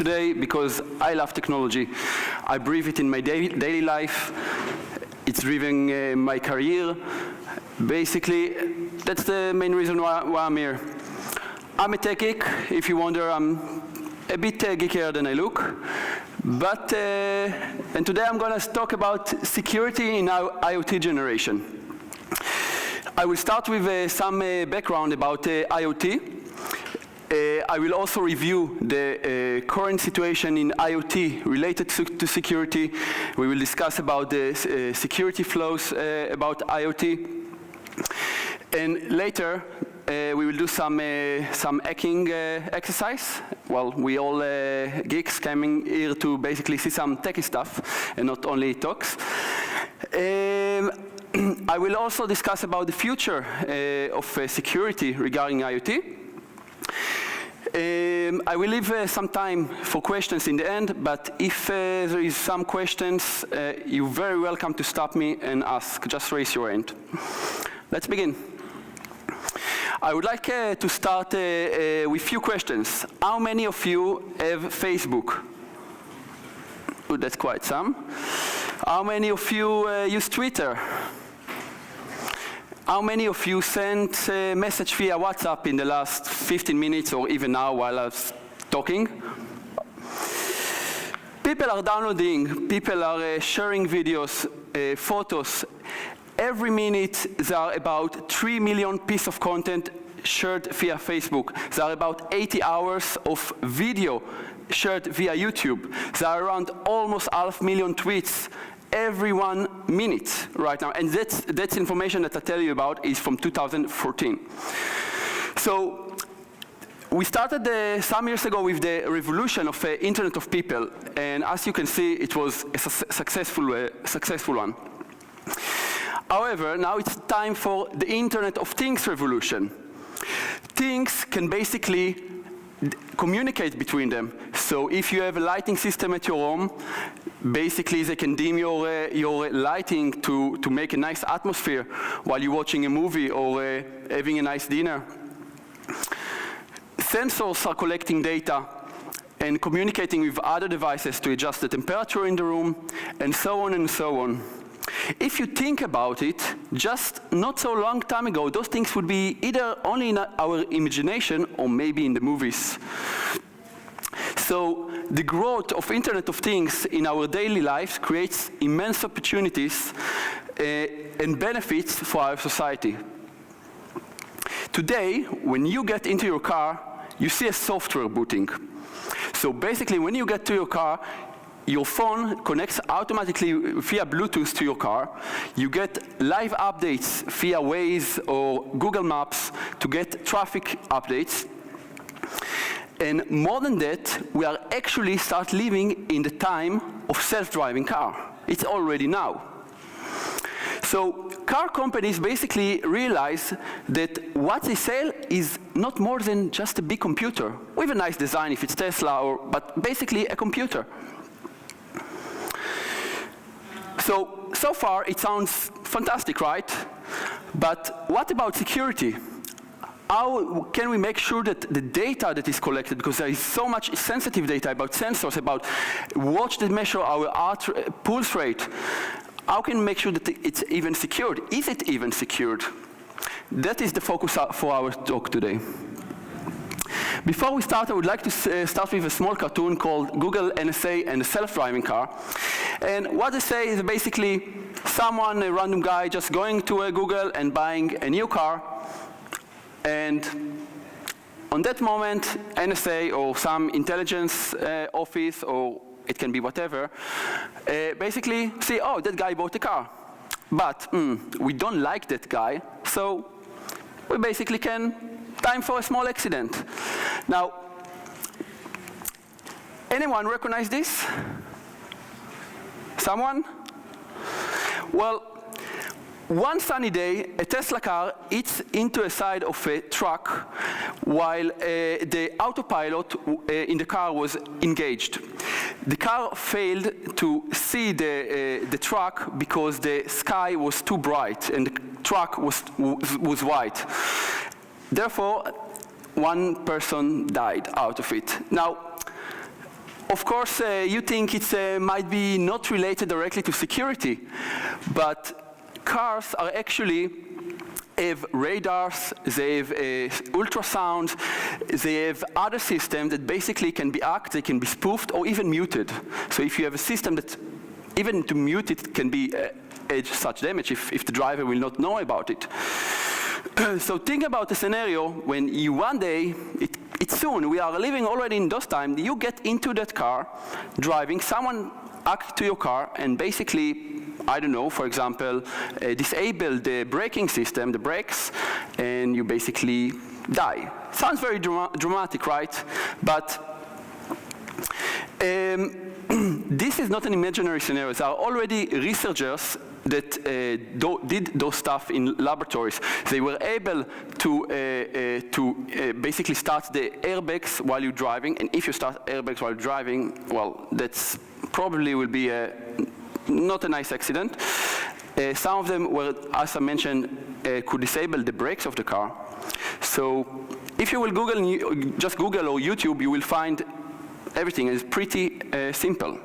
today because I love technology. I breathe it in my daily life. It's driving my career. Basically, that's the main reason why I'm here. I'm a tech geek. If you wonder, I'm a bit geekier than I look. But, and today I'm going to talk about security in our IoT generation. I will start with some background about IoT. I will also review the current situation in IoT related to security. We will discuss about the security flows about IoT. And later, we will do some hacking exercise. Well, we all geeks coming here to basically see some techie stuff and not only talks. I will also discuss about the future of security regarding IoT. I will leave some time for questions in the end, but if there is some questions, you're very welcome to stop me and ask. Just raise your hand. Let's begin. I would like to start with a few questions. How many of you have Facebook? Oh, that's quite some. How many of you use Twitter? How many of you sent a message via WhatsApp in the last 15 minutes or even now while I was talking? People are downloading, people are sharing videos, photos. Every minute there are about 3 million pieces of content shared via Facebook. There are about 80 hours of video shared via YouTube. There are around almost 500,000 tweets every 1 minute right now. And that's information that I tell you about is from 2014. So we started some years ago with the revolution of Internet of People. And as you can see, it was a successful one. However, now it's time for the Internet of Things revolution. Things can basically communicate between them. So if you have a lighting system at your home, basically they can dim your lighting to make a nice atmosphere while you're watching a movie or having a nice dinner. Sensors are collecting data and communicating with other devices to adjust the temperature in the room, and so on and so on. If you think about it, just not so long time ago, those things would be either only in our imagination or maybe in the movies. So the growth of Internet of Things in our daily lives creates immense opportunities and benefits for our society. Today, when you get into your car, you see a software booting. So basically, when you get to your car, your phone connects automatically via Bluetooth to your car. You get live updates via Waze or Google Maps to get traffic updates. And more than that, we are actually start living in the time of self-driving car. It's already now. So car companies basically realize that what they sell is not more than just a big computer with a nice design if it's Tesla, but basically a computer. So far it sounds fantastic, right? But what about security? How can we make sure that the data that is collected, because there is so much sensitive data about sensors, about watch that measure our heart pulse rate, how can we make sure that it's even secured? Is it even secured? That is the focus for our talk today. Before we start, I would like to start with a small cartoon called Google, NSA, and the self-driving car. And what they say is basically someone, a random guy, just going to Google and buying a new car. And on that moment, NSA or some intelligence office, or it can be whatever, basically say, oh, that guy bought a car. But we don't like that guy, so we basically time for a small accident. Now, anyone recognize this? Someone? Well, one sunny day, a Tesla car hits into a side of a truck while the autopilot in the car was engaged. The car failed to see the truck because the sky was too bright and the truck was white. Therefore, one person died out of it. Now, of course, you think it might be not related directly to security, but cars are actually have radars, they have ultrasound, they have other systems that basically can be hacked, they can be spoofed or even muted. So if you have a system that even to mute it can be such damage if the driver will not know about it. So think about a scenario when you one day, it's soon, we are living already in those times, you get into that car, driving, someone hacked to your car and basically, I don't know, for example, disable the braking system, the brakes, and you basically die. Sounds very dramatic, right? But this is not an imaginary scenario. There are already researchers that did those stuff in laboratories. They were able to basically start the airbags while you're driving, and if you start airbags while driving, well, that's probably will be not a nice accident. Some of them were, as I mentioned, could disable the brakes of the car. So if you will Google, just Google or YouTube, you will find everything is pretty simple.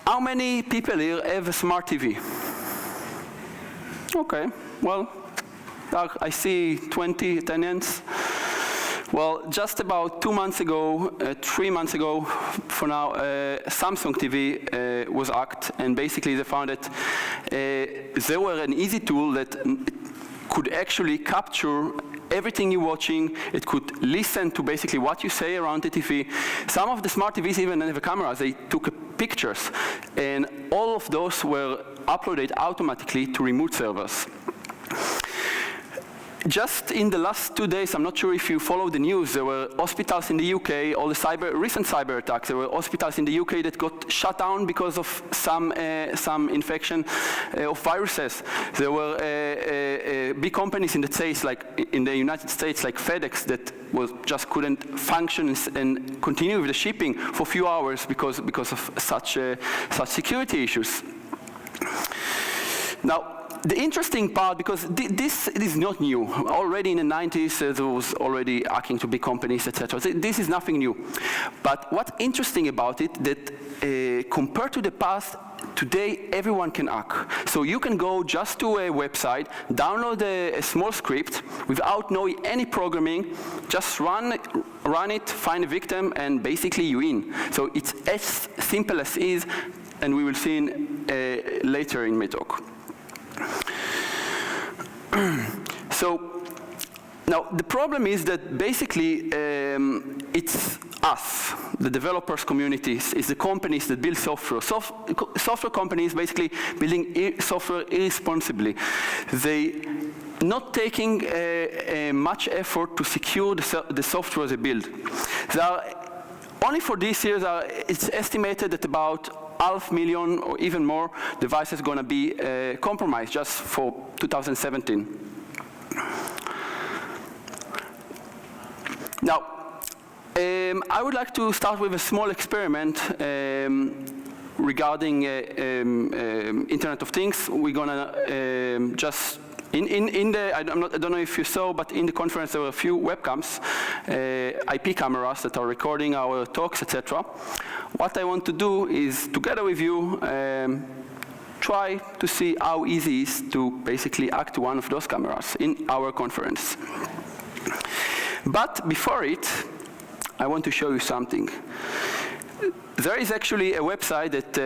How many people here have a smart TV? Okay, well, I see 20 attendants. Well, just about 2 months ago, 3 months ago, for now, Samsung TV was hacked, and basically they found that there were an easy tool that could actually capture everything you're watching. It could listen to basically what you say around the TV. Some of the smart TVs even have cameras. They took pictures, and all of those were uploaded automatically to remote servers. Just in the last 2 days, I'm not sure if you follow the news, there were hospitals in the UK, all the recent cyber attacks, there were hospitals in the UK that got shut down because of some infection of viruses. There were big companies in the States, like in the United States, like FedEx, that just couldn't function and continue with the shipping for a few hours because of such security issues. Now, the interesting part, because this is not new. Already in the 90s, there was already hacking to big companies, etc. This is nothing new. But what's interesting about it, that compared to the past, today everyone can hack. So you can go just to a website, download a small script without knowing any programming, just run it, find a victim, and basically you in. So it's as simple as is, and we will see later in my talk. So now the problem is that basically it's us, the developers communities, is the companies that build software. Software companies basically building software irresponsibly. They not taking much effort to secure the software they build. Only for this year, it's estimated that about 500,000 or even more devices going to be compromised just for 2017. Now, I would like to start with a small experiment regarding Internet of Things. We're going to just I don't know if you saw, but in the conference there were a few webcams, IP cameras that are recording our talks, etc. What I want to do is, together with you, try to see how easy it is to basically hack to one of those cameras in our conference. But before it, I want to show you something. There is actually a website that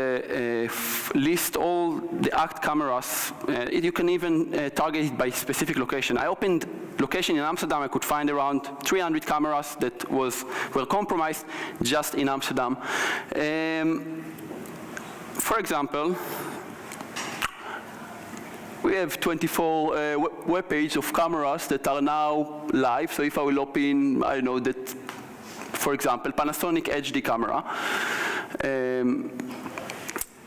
lists all the hacked cameras. You can even target it by specific location. I opened location in Amsterdam. I could find around 300 cameras that were compromised just in Amsterdam. For example, we have 24 web pages of cameras that are now live. So if I will open, I know that, for example, Panasonic HD camera,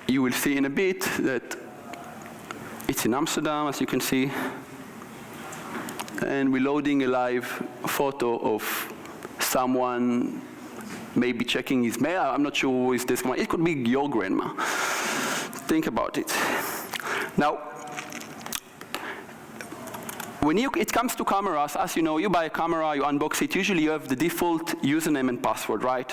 you will see in a bit that it's in Amsterdam, as you can see, and we're loading a live photo of someone maybe checking his mail. I'm not sure who is this one. It could be your grandma. Think about it. Now, when it comes to cameras, as you know, you buy a camera, you unbox it, usually you have the default username and password, right?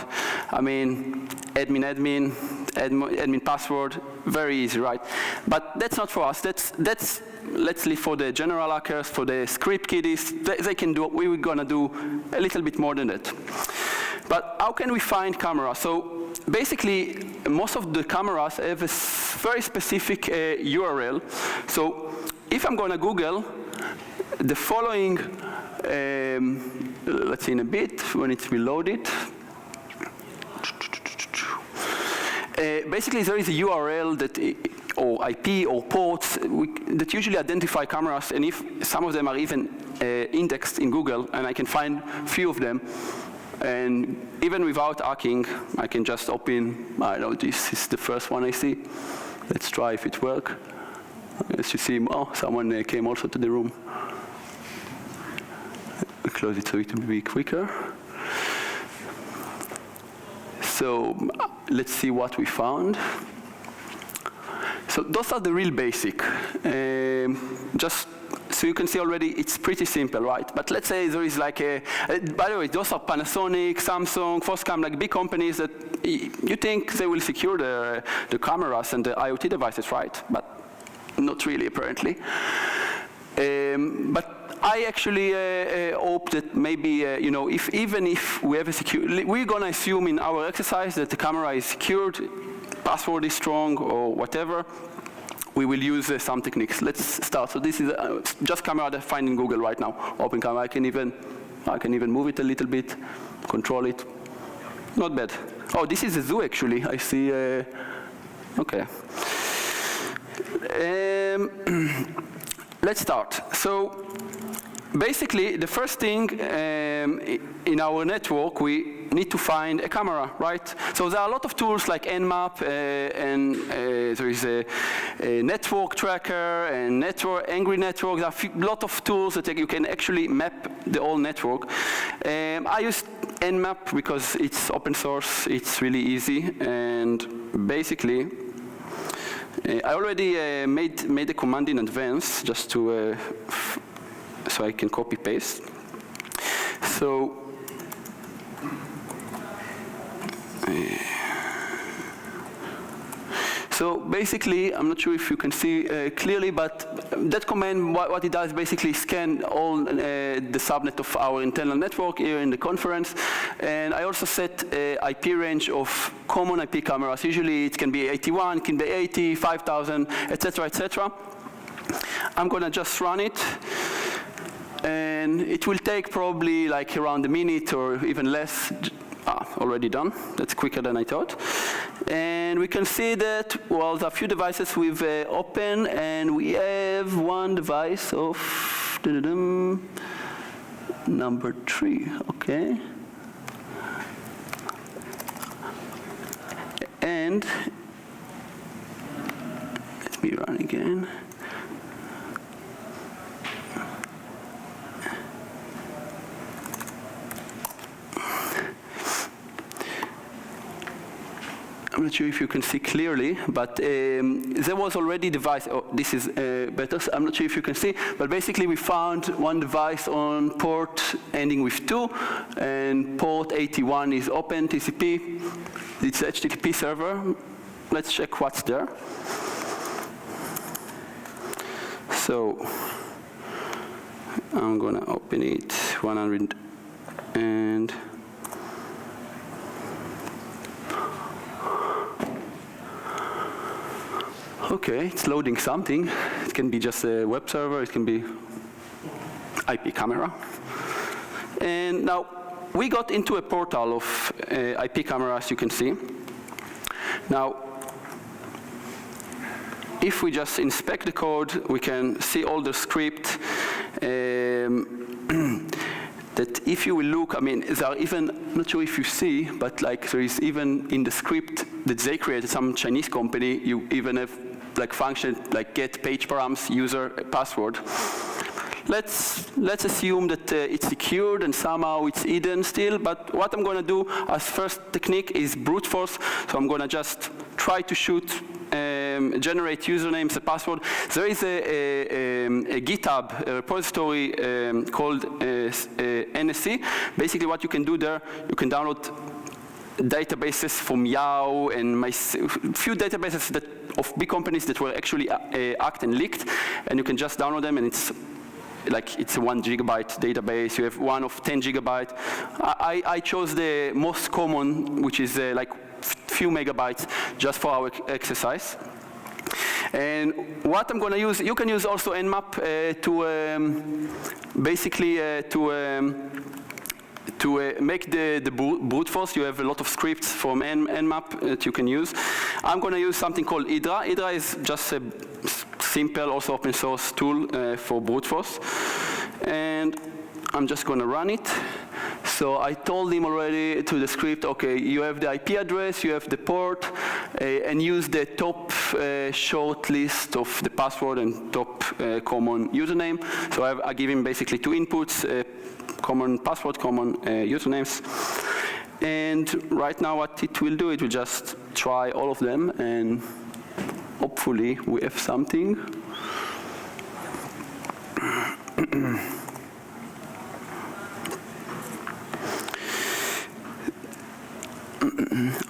I mean, admin password, very easy, right? But that's not for us. Let's leave for the general hackers, for the script kiddies. They can do, we're gonna do a little bit more than that. But how can we find cameras? So basically, most of the cameras have a very specific URL. So if I'm gonna Google the following, let's see in a bit, when it's reloaded. Basically, there is a URL that, or IP or ports that usually identify cameras, and if some of them are even indexed in Google, and I can find a few of them, and even without hacking, I can just open, I don't know, this is the first one I see. Let's try if it works. As you see, oh, someone came also to the room. I'll close it so it will be quicker. So let's see what we found. So those are the real basic. Just so you can see already, it's pretty simple, right? But let's say there is like a, by the way, those are Panasonic, Samsung, Foscam, like big companies that you think they will secure the cameras and the IoT devices, right? But not really, apparently. But I actually hope that maybe, you know, even if we have a secure, we're going to assume in our exercise that the camera is secured, password is strong, or whatever. We will use some techniques. Let's start. So this is just camera that I find in Google right now. Open camera. I can even move it a little bit, control it. Not bad. Oh, this is a zoo actually. I see. Okay. Let's start. So basically, the first thing in our network, we need to find a camera, right? So there are a lot of tools like Nmap, and there is a network tracker and angry network. There are a lot of tools that you can actually map the whole network. I use Nmap because it's open source, it's really easy, and basically, I already made a command in advance just to so I can copy paste. So basically, I'm not sure if you can see clearly, but that command, what it does, basically scan all the subnet of our internal network here in the conference. And I also set IP range of common IP cameras. Usually it can be 81, it can be 80, 5,000, etc., etc. I'm going to just run it. And it will take probably like around a minute or even less. Already done. That's quicker than I thought. And we can see that, well, there are a few devices we've opened, and we have one device of number 3. Okay. And let me run again. I'm not sure if you can see clearly, but there was already device. Oh, this is better. So I'm not sure if you can see, but basically we found one device on port ending with 2, and port 81 is open TCP. It's HTTP server. Let's check what's there. So I'm gonna open it 100 and. Okay, it's loading something. It can be just a web server, it can be IP camera. And now, we got into a portal of IP cameras, you can see. Now, if we just inspect the code, we can see all the script. That if you will look, I mean, there are even, I'm not sure if you see, but like there is even in the script that they created, some Chinese company, you even have like function like get page params, user, password. Let's assume that it's secured and somehow it's hidden still, but what I'm gonna do as first technique is brute force. So I'm gonna just try to shoot generate usernames and password. There is a GitHub repository called NSC. Basically what you can do there, you can download databases from Yahoo and few databases of big companies that were actually hacked and leaked, and you can just download them, and it's a 1 gigabyte database. You have one of 10 gigabyte. I chose the most common, which is like few megabytes, just for our exercise. And what I'm going to use, you can use also Nmap to make the brute force. You have a lot of scripts from Nmap that you can use. I'm going to use something called Hydra. Hydra is just a simple, also open source tool for brute force. And I'm just going to run it. So I told him already to the script, okay, you have the IP address, you have the port, and use the top short list of the password and top common username. So I give him basically two inputs, common password, common usernames. And right now what it will do, it will just try all of them, and hopefully we have something.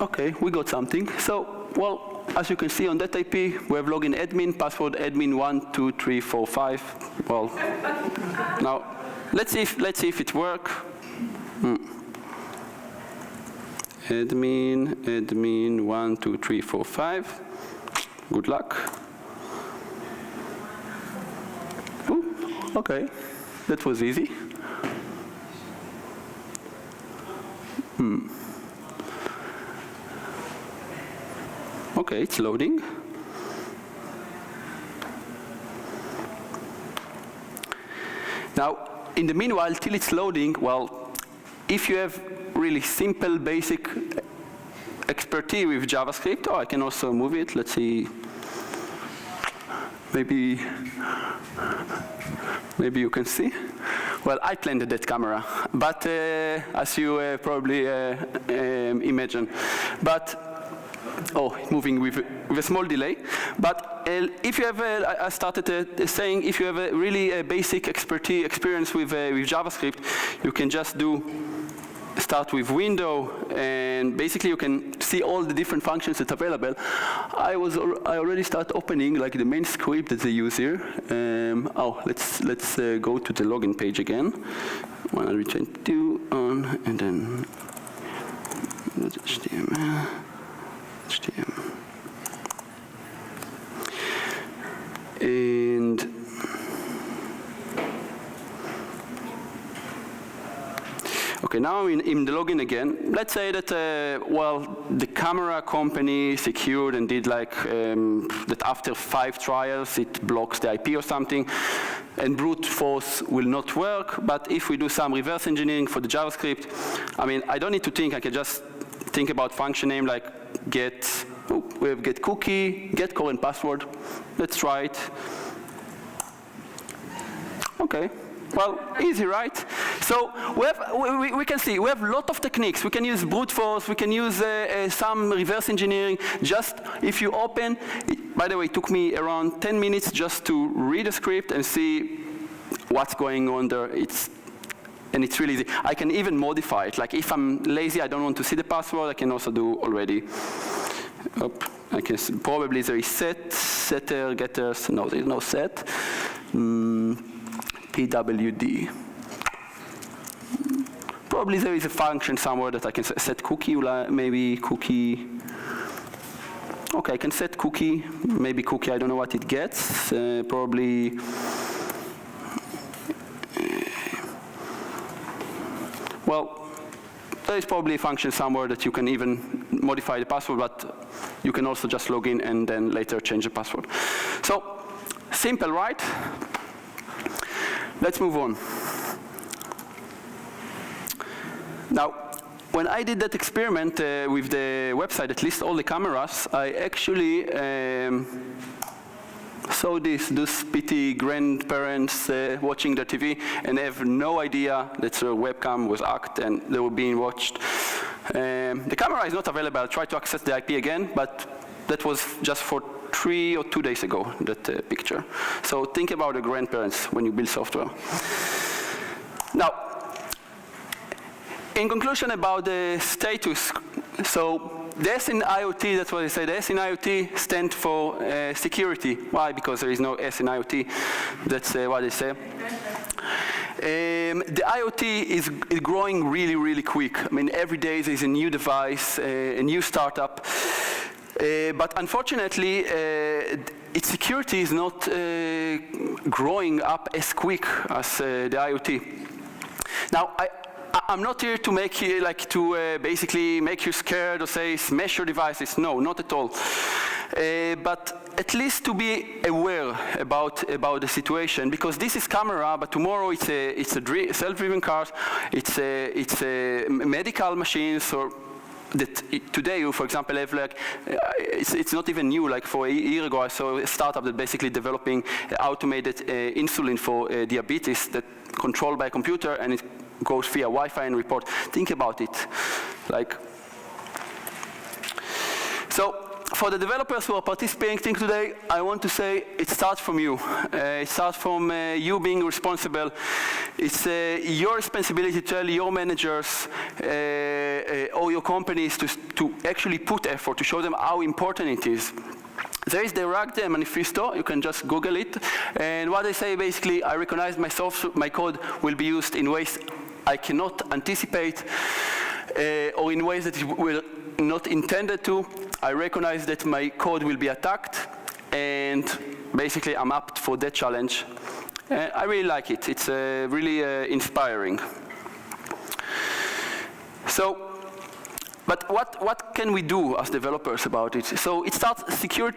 Okay, we got something. So, well, as you can see on that IP, we have login admin, password admin 1, 2, 3, 4, 5. Well, now let's see if it works. Admin 1, 2, 3, 4, 5. Good luck. Ooh, okay, that was easy. Okay, it's loading. Now, in the meanwhile, till it's loading, well, if you have really simple, basic expertise with JavaScript, I can also move it. Let's see. Maybe you can see. Well, I planted that camera, but as you probably imagine. But moving with a small delay. But if you have, I started saying, if you have a really basic experience with JavaScript, you can just start with window, and basically you can see all the different functions that are available. I already start opening like the main script that they use here. Let's go to the login page again. 122 on, and then HTML. And okay, now I'm in the login again. Let's say that the camera company secured and did like that after 5 trials it blocks the IP or something, and brute force will not work. But if we do some reverse engineering for the JavaScript, I mean, I don't need to think. I can just think about function name like get. We have get cookie, get current password. Let's try it. Okay. Well, easy, right? So we can see we have a lot of techniques. We can use brute force. We can use some reverse engineering. Just if you open, by the way, it took me around 10 minutes just to read the script and see what's going on there. And it's really easy. I can even modify it. Like if I'm lazy, I don't want to see the password, I can also do already. I can see, probably there is setter, getters. No, there is no set. PWD. Probably there is a function somewhere that I can set cookie, maybe cookie. Okay, I can set cookie, maybe cookie, I don't know what it gets. Probably. Well, there is probably a function somewhere that you can even modify the password, but you can also just log in and then later change the password. So, simple, right? Let's move on. Now, when I did that experiment with the website that lists all the cameras, I actually saw those pity grandparents watching the TV and have no idea that their webcam was hacked and they were being watched. The camera is not available. I'll try to access the IP again, but that was just for 3 or 2 days ago, that picture. So think about the grandparents when you build software. Now, in conclusion about the status, so the S in IoT, that's what I say, the S in IoT stands for security. Why? Because there is no S in IoT. That's what they say. The IoT is growing really, really quick. I mean, every day there's a new device, a new startup. But unfortunately, its security is not growing up as quick as the IoT. Now, I'm not here to make you basically make you scared or say smash your devices. No, not at all. But at least to be aware about the situation, because this is camera, but tomorrow it's a self-driving car, it's a medical machines, or that today you, for example, have it's not even new. Like for a year ago, I saw a startup that basically developing automated insulin for diabetes that controlled by a computer, and it goes via Wi-Fi and report. Think about it. So for the developers who are participating today, I want to say it starts from you. It starts from you being responsible. It's your responsibility to tell your managers or your companies to actually put effort, to show them how important it is. There is the RAG manifesto, you can just Google it. And what they say basically, I recognize my code will be used in ways I cannot anticipate, or in ways that it will not intended to. I recognize that my code will be attacked, and basically I'm up for that challenge. I really like it. It's really inspiring. So, but what can we do as developers about it? So it starts secure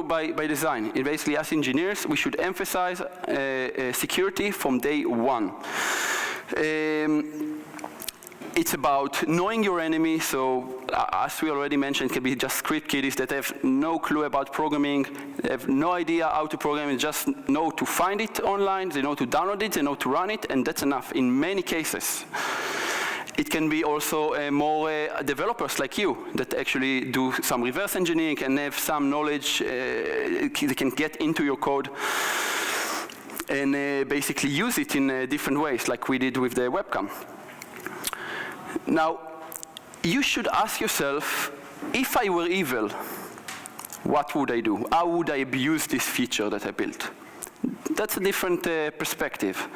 by design. And basically, as engineers, we should emphasize security from day one. It's about knowing your enemy. So as we already mentioned, it can be just script kiddies that have no clue about programming, they have no idea how to program, and just know to find it online, they know to download it, they know to run it, and that's enough in many cases. It can be also more developers like you that actually do some reverse engineering and have some knowledge, they can get into your code and basically use it in different ways, like we did with the webcam. Now, you should ask yourself, if I were evil, what would I do? How would I abuse this feature that I built? That's a different perspective.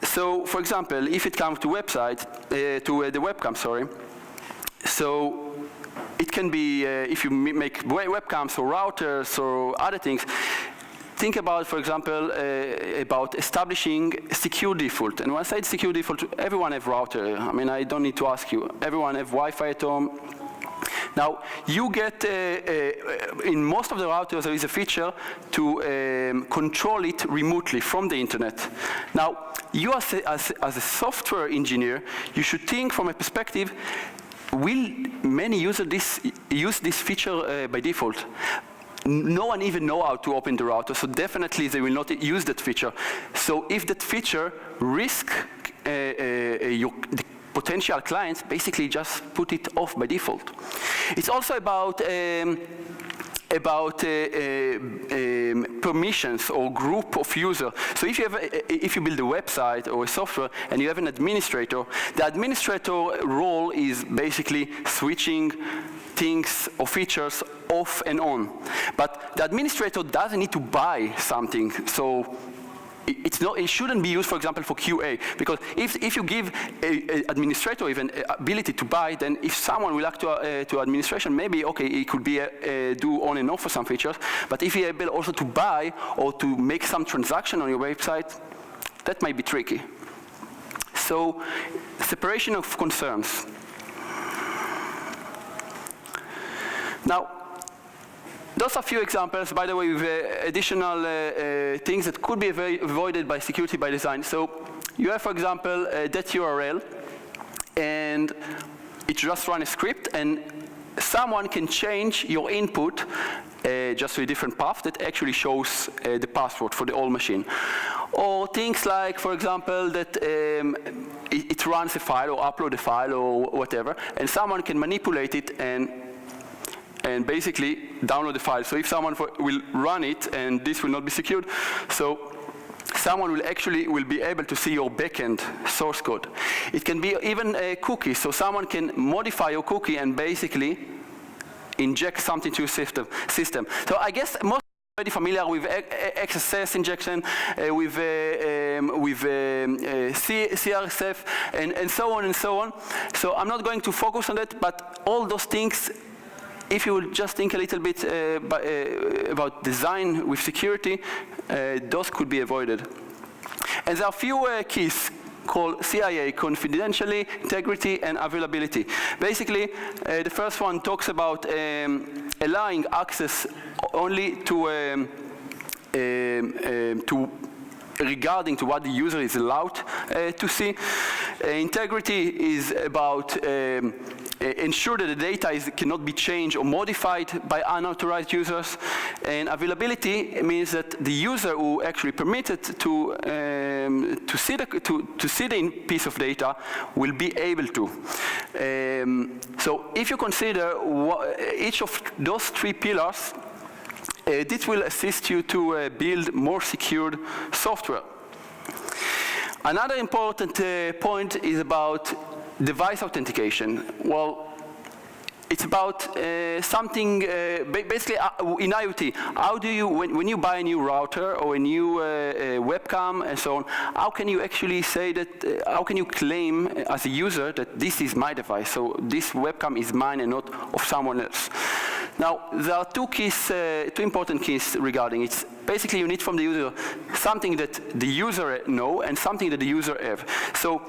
So, for example, if it comes to the webcam, sorry. So, it can be if you make webcams or routers or other things. Think about, for example, about establishing secure default. And when I say secure default, everyone have router. I mean, I don't need to ask you. Everyone have Wi-Fi at home. Now, you get, in most of the routers, there is a feature to control it remotely from the internet. Now, you as a software engineer, you should think from a perspective, will many users use this feature by default? No one even know how to open the router, so definitely they will not use that feature. So if that feature risks your potential clients, basically just put it off by default. It's also about permissions or group of users. So if you build a website or a software and you have an administrator, the administrator role is basically switching things or features off and on. But the administrator doesn't need to buy something. So it shouldn't be used, for example, for QA, because if you give an administrator even ability to buy, then if someone will act to administration, maybe okay, it could be do on and off for some features. But if you're able also to buy or to make some transaction on your website, that might be tricky. So separation of concerns. Now, those are a few examples, by the way, with additional things that could be avoided by security by design. So you have, for example, that URL, and it just runs a script, and someone can change your input just with a different path that actually shows the password for the whole machine. Or things like, for example, that it runs a file or upload a file or whatever, and someone can manipulate it and and basically download the file. So if someone will run it, and this will not be secured, so someone will be able to see your backend source code. It can be even a cookie, so someone can modify your cookie and basically inject something to your system. So I guess most already familiar with XSS injection, with CRSF, and so on and so on. So I'm not going to focus on that, but all those things, if you will just think a little bit about design with security, those could be avoided. And there are a few keys called CIA, confidentiality, integrity, and availability. Basically, the first one talks about allowing access only to regarding to what the user is allowed to see. Integrity is about ensure that the data cannot be changed or modified by unauthorized users. And availability means that the user who actually permitted to see the piece of data will be able to. So if you consider each of those three pillars, this will assist you to build more secured software. Another important point is about device authentication. Well, it's about something, basically in IoT, how do you, when you buy a new router or a new webcam and so on, how can you actually say that, how can you claim as a user that this is my device, so this webcam is mine and not of someone else? Now, there are two important keys regarding it. Basically, you need from the user something that the user know and something that the user have. So,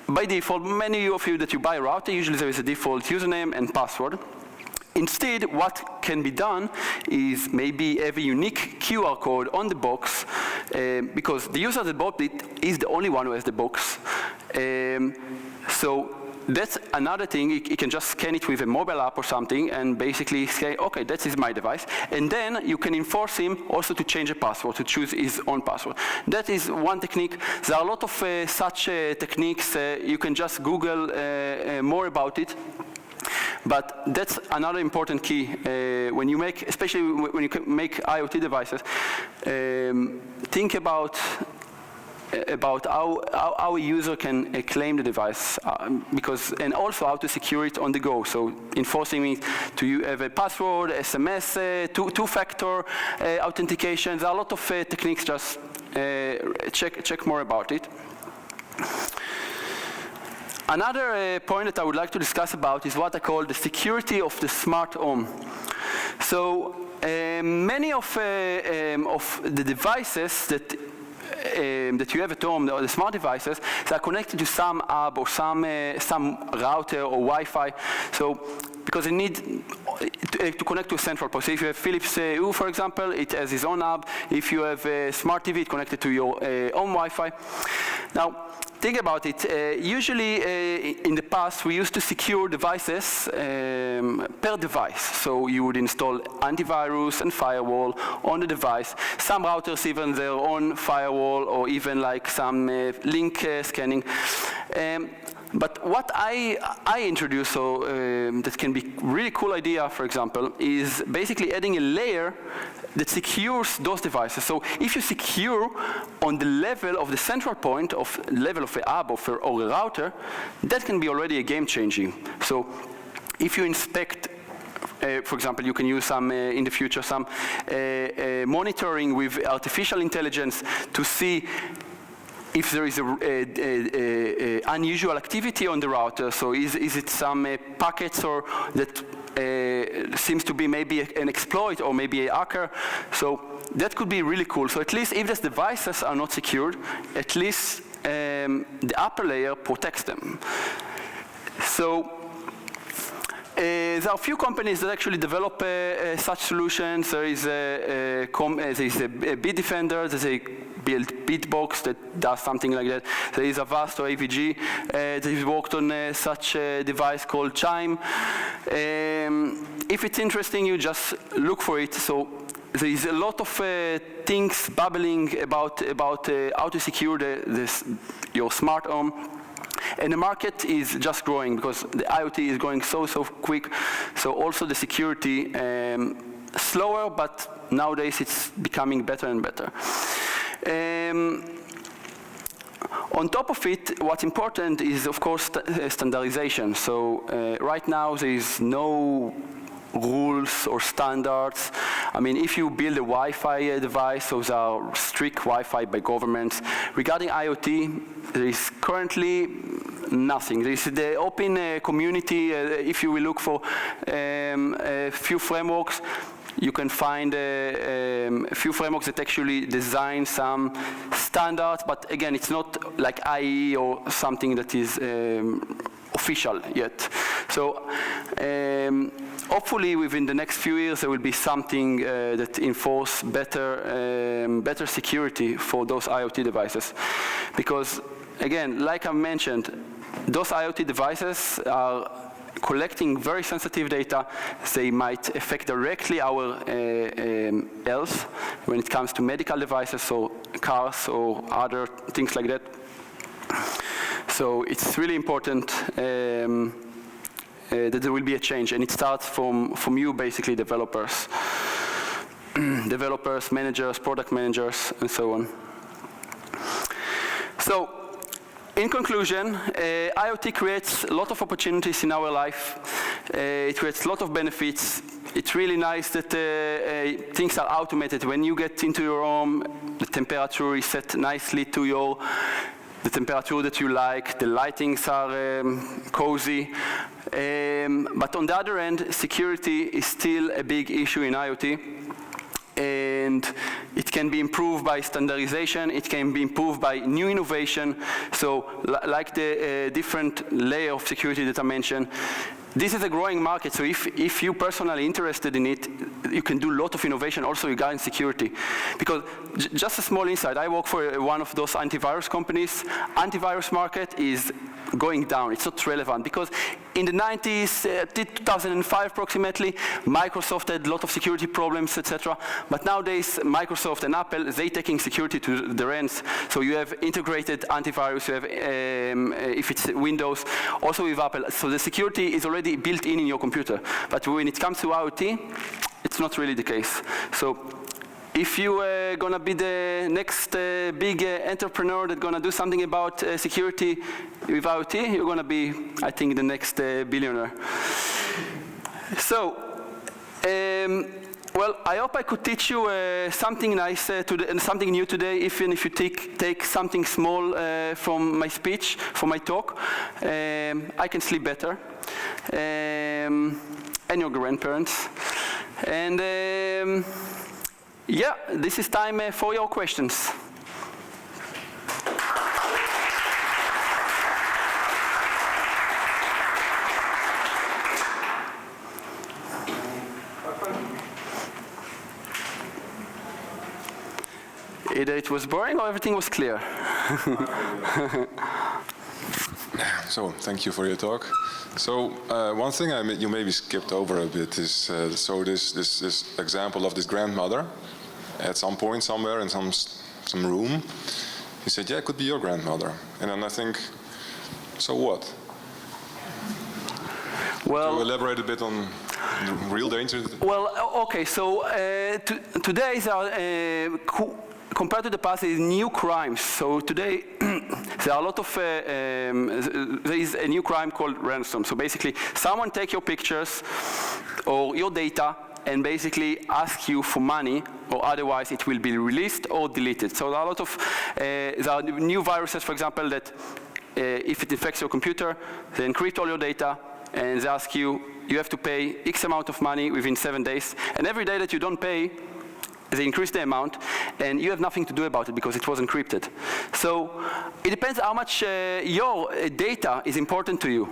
by default, many of you that you buy a router, usually there is a default username and password. Instead, what can be done is maybe have a unique QR code on the box, because the user that bought it is the only one who has the box. So that's another thing. You can just scan it with a mobile app or something and basically say, okay, that is my device. And then you can enforce him also to change a password, to choose his own password. That is one technique. There are a lot of such techniques. You can just Google more about it. But that's another important key when you make, especially when you make IoT devices. Think about how a user can claim the device, and also how to secure it on the go. So enforcing it to have a password, SMS, two-factor authentication. There are a lot of techniques. Just check more about it. Another point that I would like to discuss about is what I call the security of the smart home. So many of the devices that you have at home, the smart devices, they are connected to some hub or some router or Wi-Fi. So because you need to connect to a central point. So if you have Philips Hue, for example, it has its own hub. If you have a smart TV, it's connected to your own Wi-Fi. Now, think about it. Usually, in the past, we used to secure devices per device. So you would install antivirus and firewall on the device. Some routers even their own firewall, or even like some link scanning. But what I introduce, that can be really cool idea, for example, is basically adding a layer that secures those devices. So if you secure on the level of the central point, of level of a hub or a router, that can be already a game changing. So if you inspect, for example, you can use some, in the future, some monitoring with artificial intelligence to see if there is a unusual activity on the router. So is it some packets or that seems to be maybe an exploit or maybe a hacker? So that could be really cool. So at least if these devices are not secured, at least the upper layer protects them. So there are a few companies that actually develop such solutions. There is a Bitdefender, there's a build Bitbox that does something like that. There is Avast or AVG that has worked on such a device called Chime. If it's interesting, you just look for it. So there is a lot of things bubbling about how to secure your smart home. And the market is just growing because the IoT is growing so quick. So also the security, slower, but nowadays it's becoming better and better. On top of it, what's important is, of course, standardization. So right now there is no rules or standards. I mean, if you build a Wi-Fi device, those are strict Wi-Fi by governments. Regarding IoT, there is currently nothing. There is the open community. If you will look for a few frameworks, you can find a few frameworks that actually design some standards, but again, it's not like IE or something that is official yet. So hopefully within the next few years there will be something that enforce better security for those IoT devices. Because again, like I mentioned, those IoT devices are collecting very sensitive data. They might affect directly our health when it comes to medical devices or cars or other things like that. So it's really important that there will be a change, and it starts from you, basically, developers. Developers, managers, product managers, and so on. So, in conclusion, IoT creates a lot of opportunities in our life. It creates a lot of benefits. It's really nice that things are automated. When you get into your home, the temperature is set nicely to the temperature that you like. The lightings are cozy. But on the other end, security is still a big issue in IoT. And it can be improved by standardization, it can be improved by new innovation. So like the different layer of security that I mentioned, this is a growing market, so if you're personally interested in it, you can do a lot of innovation also regarding security. Because just a small insight, I work for one of those antivirus companies. Antivirus market is going down, it's not relevant, because in the 90s, 2005 approximately, Microsoft had a lot of security problems, etc. But nowadays, Microsoft and Apple, they're taking security to their ends. So you have integrated antivirus, you have, if it's Windows, also with Apple. So the security is already built in your computer. But when it comes to IoT, it's not really the case. So if you're going to be the next big entrepreneur that's going to do something about security with IoT, you're going to be, I think, the next billionaire. So, well, I hope I could teach you something nice, something new today, even if you take something small from my speech, from my talk. I can sleep better. And your grandparents. And yeah, this is time for your questions. Either it was boring or everything was clear. So, thank you for your talk. So, one thing you maybe skipped over a bit is, so this example of this grandmother at some point somewhere in some room, he said, yeah, it could be your grandmother. And then I think, so what? Well, to elaborate a bit on the real danger? Well, okay, so today there are, compared to the past, there is new crimes. So today, there are a lot of, there is a new crime called ransom. So basically, someone take your pictures or your data and basically ask you for money, or otherwise it will be released or deleted. So there are a lot of, there are new viruses, for example, that if it infects your computer, they encrypt all your data, and they ask you, you have to pay X amount of money within 7 days. And every day that you don't pay, they increase the amount, and you have nothing to do about it because it was encrypted. So it depends how much your data is important to you.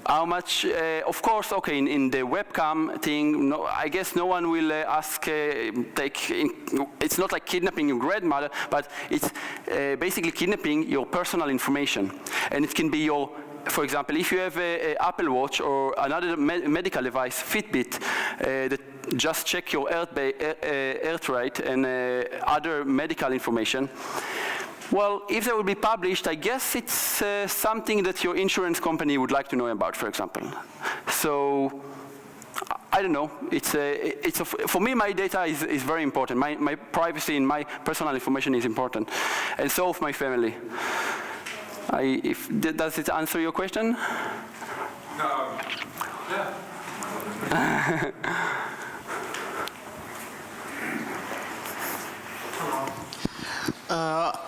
How much, of course, okay, in the webcam thing, no, I guess no one will ask, it's not like kidnapping your grandmother, but it's basically kidnapping your personal information. And it can be your, for example, if you have an Apple Watch or another medical device, Fitbit, that just check your heart rate and other medical information, Well, if they will be published, I guess it's something that your insurance company would like to know about, for example. So, I don't know. For me, my data is very important. My privacy and my personal information is important, and so of my family. Does it answer your question? No. Yeah.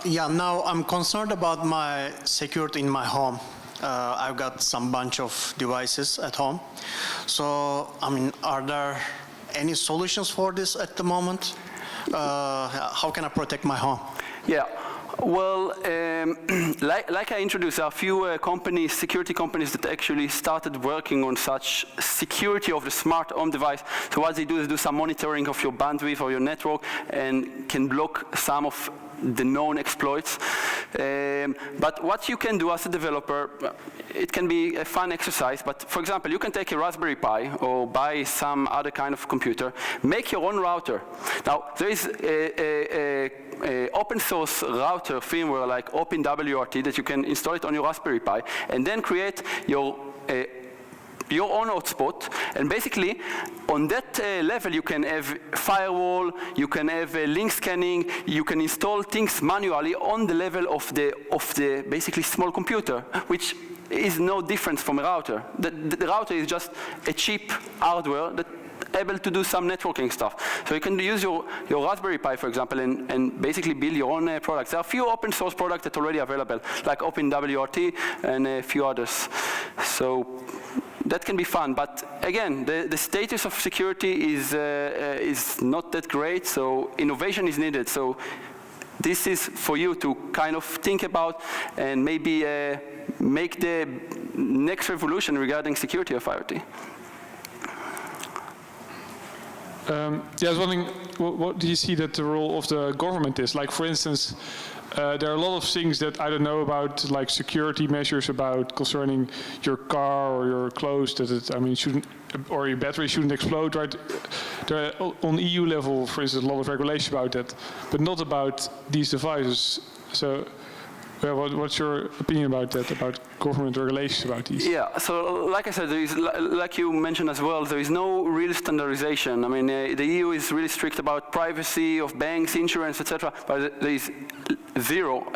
Yeah, now I'm concerned about my security in my home. I've got some bunch of devices at home. So, I mean, are there any solutions for this at the moment? How can I protect my home? Yeah. Well, like I introduced, there are a few companies, security companies that actually started working on such security of the smart home device. So what they do is do some monitoring of your bandwidth or your network and can block some of the known exploits. But what you can do as a developer, it can be a fun exercise, but for example, you can take a Raspberry Pi or buy some other kind of computer, make your own router. Now, there is a open source router firmware like OpenWRT that you can install it on your Raspberry Pi and then create your own hotspot, and basically on that level you can have firewall, you can have link scanning, you can install things manually on the level of the basically small computer, which is no difference from a router. The router is just a cheap hardware that able to do some networking stuff. So you can use your Raspberry Pi, for example, and basically build your own products. There are a few open source products that are already available, like OpenWRT and a few others. So that can be fun, but again, the status of security is not that great, so innovation is needed. So this is for you to kind of think about and maybe make the next revolution regarding security of IoT. Yeah, I was wondering, what do you see that the role of the government is? Like, for instance, there are a lot of things that I don't know about, like security measures about concerning your car or your clothes, that it, I mean, shouldn't, or your battery shouldn't explode, right? There are, on EU level, for instance, a lot of regulation about that, but not about these devices. So, what's your opinion about that, about government regulations about these? Yeah, so like I said, there is, like you mentioned as well, there is no real standardization. I mean, the EU is really strict about privacy of banks, insurance, etc., but there is zero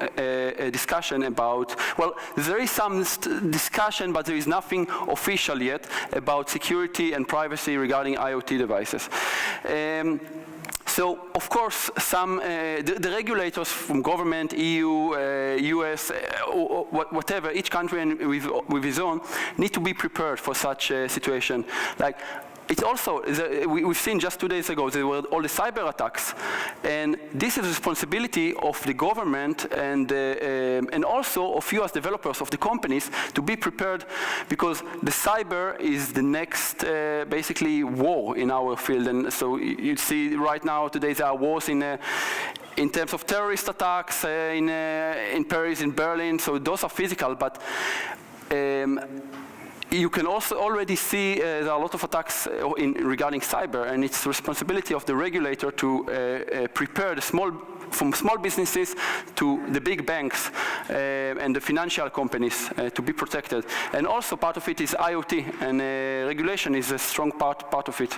discussion about, well, there is some discussion, but there is nothing official yet about security and privacy regarding IoT devices. So, of course, the regulators from government, EU, US, whatever, each country and with his own, need to be prepared for such a situation. Like, it's also, we've seen just 2 days ago, there were all the cyber attacks. And this is the responsibility of the government and also of you as developers of the companies to be prepared, because the cyber is the next, basically, war in our field. And so you see right now, today there are wars in terms of terrorist attacks in Paris, in Berlin. So those are physical, but you can also already see there are a lot of attacks regarding cyber, and it's the responsibility of the regulator to prepare from small businesses to the big banks and the financial companies to be protected. And also part of it is IoT, and regulation is a strong part of it.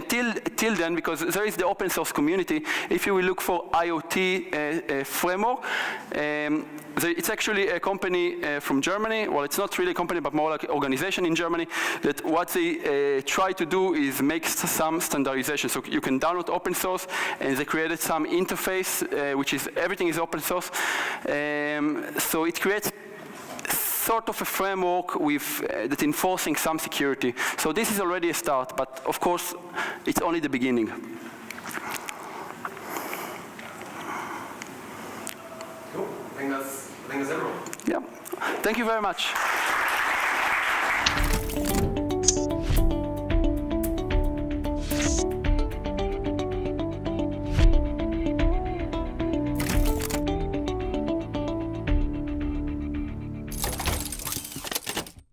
Till then, because there is the open source community, if you will look for IoT framework, it's actually a company from Germany. Well, it's not really a company, but more like an organization in Germany, that what they try to do is make some standardization. So you can download open source, and they created some interface, which is, everything is open source. So it creates sort of a framework with that enforcing some security. So this is already a start, but of course, it's only the beginning. Cool. I think that's everyone. Yeah. Thank you very much.